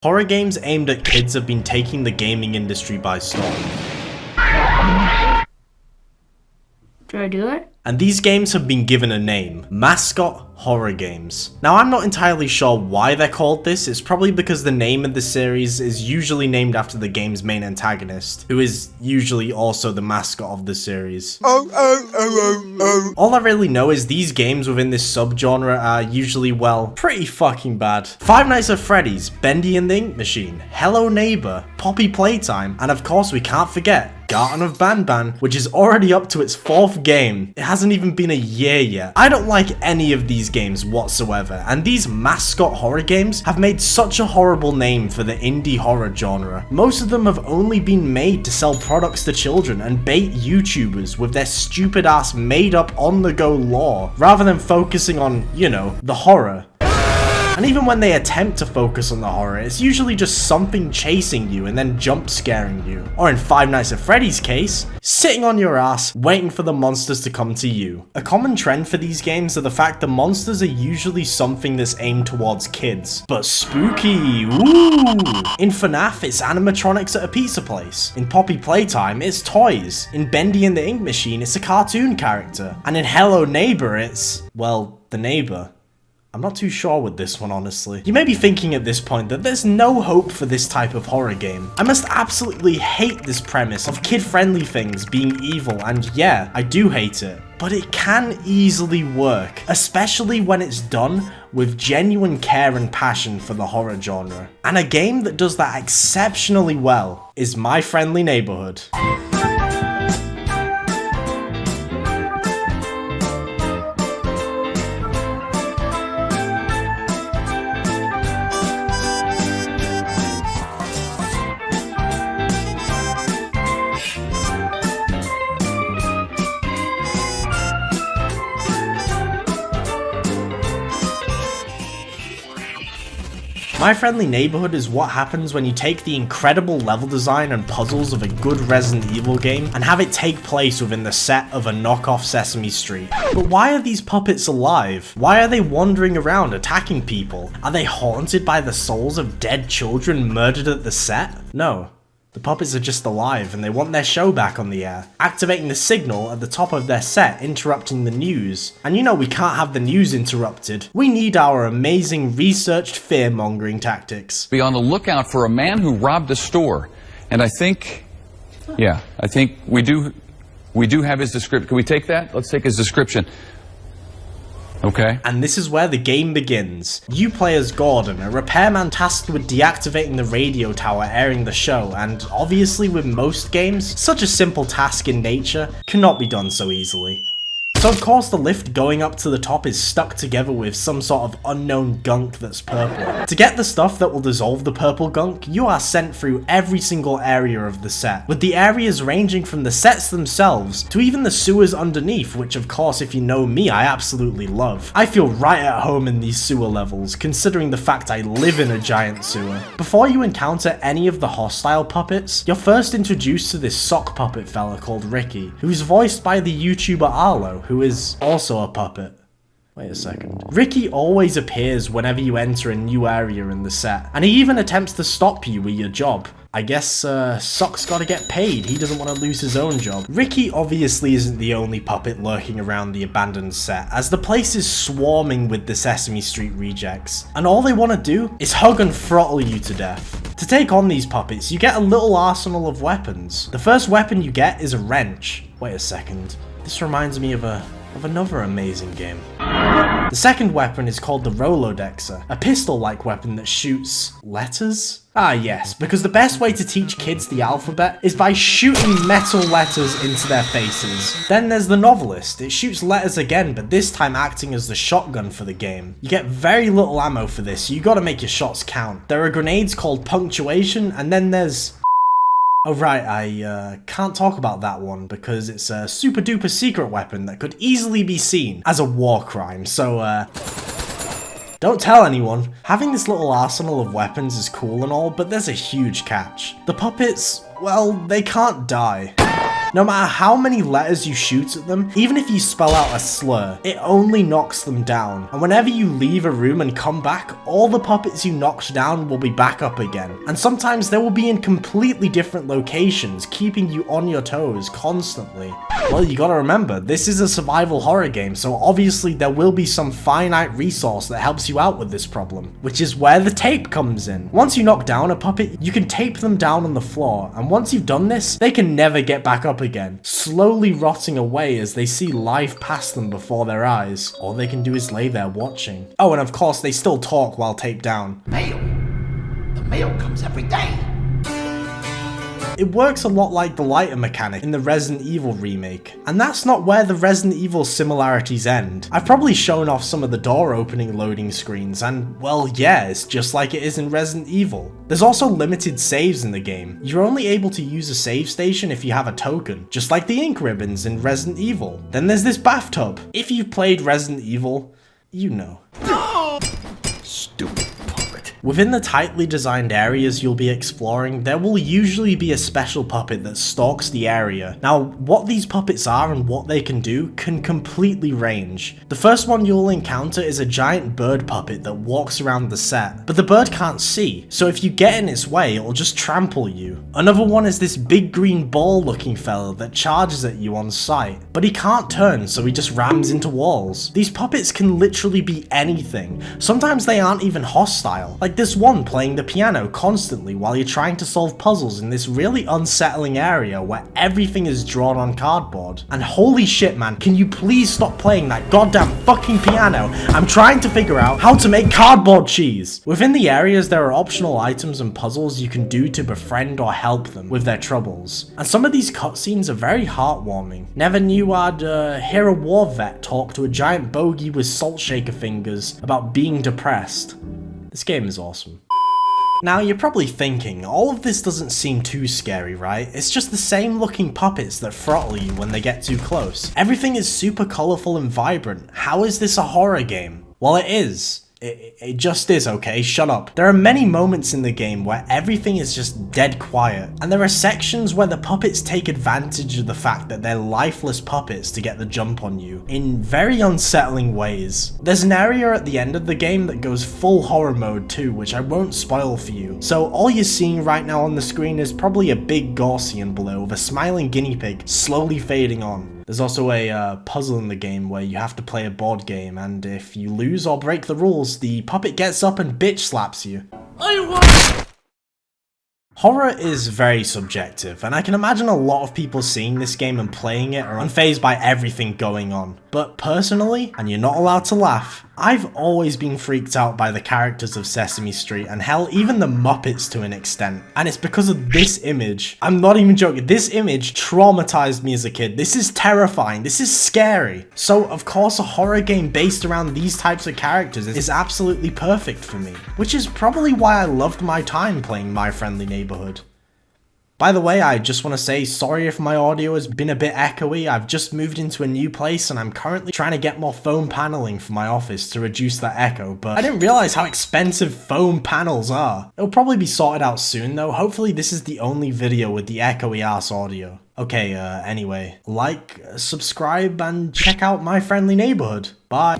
Horror games aimed at kids have been taking the gaming industry by storm. Should I do it? And these games have been given a name: Mascot Horror games. Now, I'm not entirely sure why they're called this. It's probably because the name of the series is usually named after the game's main antagonist, who is usually also the mascot of the series. All I really know is these games within this subgenre are usually, well, pretty fucking bad. Five Nights at Freddy's, Bendy and the Ink Machine, Hello Neighbor, Poppy Playtime, and of course we can't forget Garten of Banban, which is already up to its 4th game. It hasn't even been a year yet. I don't like any of these games whatsoever, and these mascot horror games have made such a horrible name for the indie horror genre. Most of them have only been made to sell products to children and bait YouTubers with their stupid ass made up on the go lore, rather than focusing on, you know, the horror. And even when they attempt to focus on the horror, it's usually just something chasing you and then jump scaring you. Or in Five Nights at Freddy's case, sitting on your ass, waiting for the monsters to come to you. A common trend for these games are the fact the monsters are usually something that's aimed towards kids. But spooky, ooh! In FNAF, it's animatronics at a pizza place. In Poppy Playtime, it's toys. In Bendy and the Ink Machine, it's a cartoon character. And in Hello Neighbor, it's, well, the neighbor. I'm not too sure with this one, honestly. You may be thinking at this point that there's no hope for this type of horror game. I must absolutely hate this premise of kid-friendly things being evil, and yeah, I do hate it. But it can easily work, especially when it's done with genuine care and passion for the horror genre. And a game that does that exceptionally well is My Friendly Neighborhood. My Friendly Neighborhood is what happens when you take the incredible level design and puzzles of a good Resident Evil game and have it take place within the set of a knockoff Sesame Street. But why are these puppets alive? Why are they wandering around attacking people? Are they haunted by the souls of dead children murdered at the set? No. The puppets are just alive and they want their show back on the air, activating the signal at the top of their set, interrupting the news. And you know we can't have the news interrupted. We need our amazing researched fear-mongering tactics. Be on the lookout for a man who robbed a store. And I think we do have his description. Can we take that? Let's take his description. Okay. And this is where the game begins. You play as Gordon, a repairman tasked with deactivating the radio tower airing the show, and obviously with most games, such a simple task in nature cannot be done so easily. So of course the lift going up to the top is stuck together with some sort of unknown gunk that's purple. To get the stuff that will dissolve the purple gunk, you are sent through every single area of the set, with the areas ranging from the sets themselves to even the sewers underneath, which of course, if you know me, I absolutely love. I feel right at home in these sewer levels, considering the fact I live in a giant sewer. Before you encounter any of the hostile puppets, you're first introduced to this sock puppet fella called Ricky, who's voiced by the YouTuber Arlo, who is also a puppet. Wait a second. Ricky always appears whenever you enter a new area in the set, and he even attempts to stop you with your job. I guess Sock's gotta get paid, he doesn't want to lose his own job. Ricky obviously isn't the only puppet lurking around the abandoned set, as the place is swarming with the Sesame Street rejects, and all they want to do is hug and throttle you to death. To take on these puppets, you get a little arsenal of weapons. The first weapon you get is a wrench. Wait a second. This reminds me of another amazing game. The second weapon is called the Rolodexer, a pistol-like weapon that shoots letters? Ah yes, because the best way to teach kids the alphabet is by shooting metal letters into their faces. Then there's the Novelist. It shoots letters again, but this time acting as the shotgun for the game. You get very little ammo for this, so you gotta make your shots count. There are grenades called Punctuation, and then there's... Oh right, I can't talk about that one because it's a super duper secret weapon that could easily be seen as a war crime, so don't tell anyone. Having this little arsenal of weapons is cool and all, but there's a huge catch. The puppets, well, they can't die. No matter how many letters you shoot at them, even if you spell out a slur, it only knocks them down. And whenever you leave a room and come back, all the puppets you knocked down will be back up again. And sometimes they will be in completely different locations, keeping you on your toes constantly. Well, you gotta remember, this is a survival horror game, so obviously there will be some finite resource that helps you out with this problem, which is where the tape comes in. Once you knock down a puppet, you can tape them down on the floor, and once you've done this, they can never get back up again, slowly rotting away as they see life pass them before their eyes. All they can do is lay there watching. Oh, and of course they still talk while taped down. Mail. The mail comes every day. It works a lot like the lighter mechanic in the Resident Evil remake, and that's not where the Resident Evil similarities end. I've probably shown off some of the door opening loading screens, and well, yeah, it's just like it is in Resident Evil. There's also limited saves in the game. You're only able to use a save station if you have a token, just like the ink ribbons in Resident Evil. Then there's this bathtub. If you've played Resident Evil, you know. Stupid puppet. Within the tightly designed areas you'll be exploring, there will usually be a special puppet that stalks the area. Now, what these puppets are and what they can do can completely range. The first one you'll encounter is a giant bird puppet that walks around the set, but the bird can't see, so if you get in its way, it'll just trample you. Another one is this big green ball looking fella that charges at you on sight, but he can't turn, so he just rams into walls. These puppets can literally be anything. Sometimes they aren't even hostile, like this one playing the piano constantly while you're trying to solve puzzles in this really unsettling area where everything is drawn on cardboard. And holy shit man, can you please stop playing that goddamn fucking piano? I'm trying to figure out how to make cardboard cheese! Within the areas there are optional items and puzzles you can do to befriend or help them with their troubles. And some of these cutscenes are very heartwarming. Never knew I'd hear a war vet talk to a giant bogey with salt shaker fingers about being depressed. This game is awesome. Now you're probably thinking, all of this doesn't seem too scary, right? It's just the same looking puppets that throttle you when they get too close. Everything is super colourful and vibrant. How is this a horror game? Well, it is. It just is, okay? Shut up. There are many moments in the game where everything is just dead quiet, and there are sections where the puppets take advantage of the fact that they're lifeless puppets to get the jump on you in very unsettling ways. There's an area at the end of the game that goes full horror mode too, which I won't spoil for you. So all you're seeing right now on the screen is probably a big Gaussian below with a smiling guinea pig slowly fading on. There's also a puzzle in the game where you have to play a board game, and if you lose or break the rules, the puppet gets up and bitch slaps you. Horror is very subjective, and I can imagine a lot of people seeing this game and playing it are unfazed by everything going on. But personally, and you're not allowed to laugh, I've always been freaked out by the characters of Sesame Street, and hell, even the Muppets to an extent. And it's because of this image. I'm not even joking, this image traumatized me as a kid. This is terrifying, this is scary. So of course a horror game based around these types of characters is absolutely perfect for me. Which is probably why I loved my time playing My Friendly Neighborhood. By the way, I just want to say sorry if my audio has been a bit echoey. I've just moved into a new place and I'm currently trying to get more foam paneling for my office to reduce that echo, but I didn't realize how expensive foam panels are. It'll probably be sorted out soon though. Hopefully this is the only video with the echoey ass audio. Okay, anyway, like, subscribe, and check out My Friendly Neighborhood. Bye.